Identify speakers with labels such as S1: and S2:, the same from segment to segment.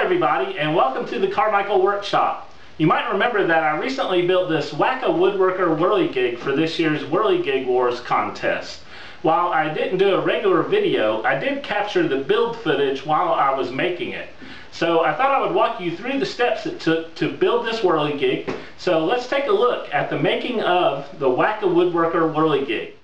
S1: everybody, and welcome to the Carmichael workshop. You might remember that I recently built this Whac-A-Woodworker Whirligig for this year's Whirligig Wars contest. While I didn't do a regular video, I did capture the build footage while I was making it. So I thought I would walk you through the steps it took to build this Whirligig. So let's take a look at the making of the Whac-A-Woodworker Whirligig.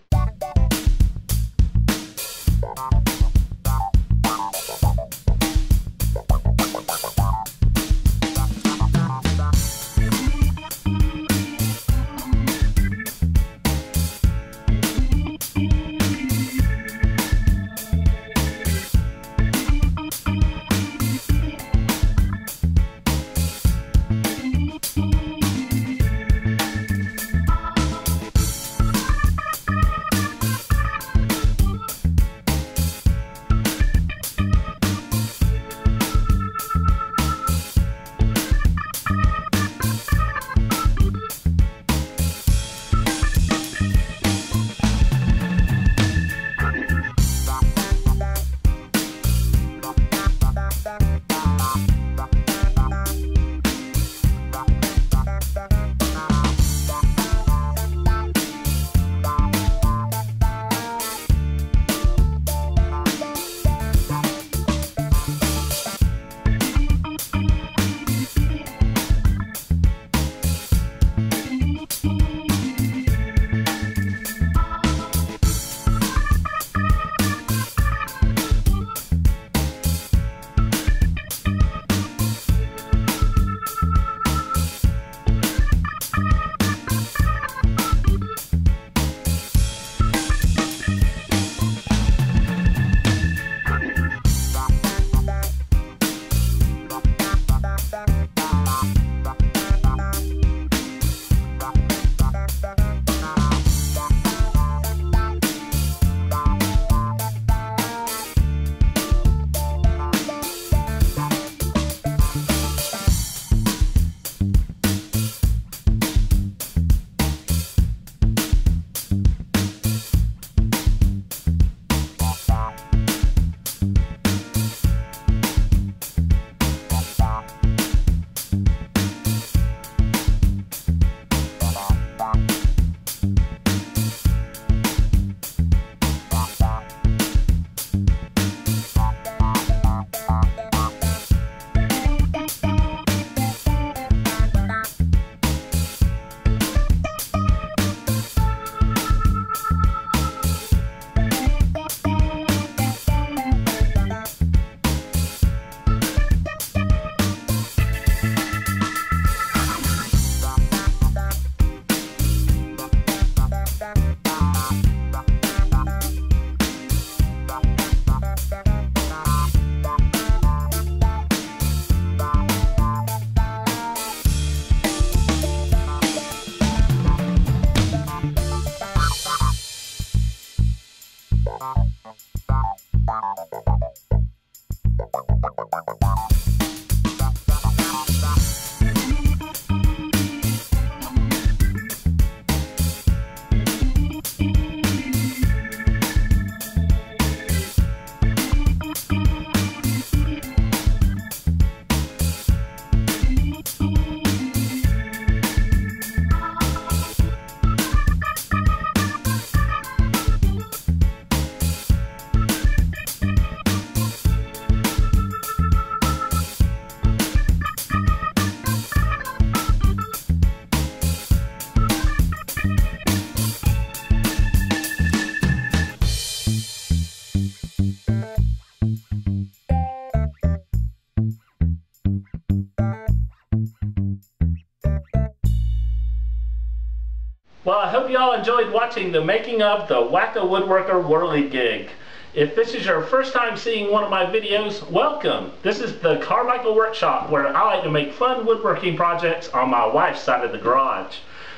S1: Well, I hope you all enjoyed watching the making of the Whac-A-Woodworker Whirligig. If this is your first time seeing one of my videos, welcome. This is the Carmichael workshop where I like to make fun woodworking projects on my wife's side of the garage.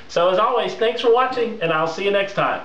S1: So as always, thanks for watching, and I'll see you next time.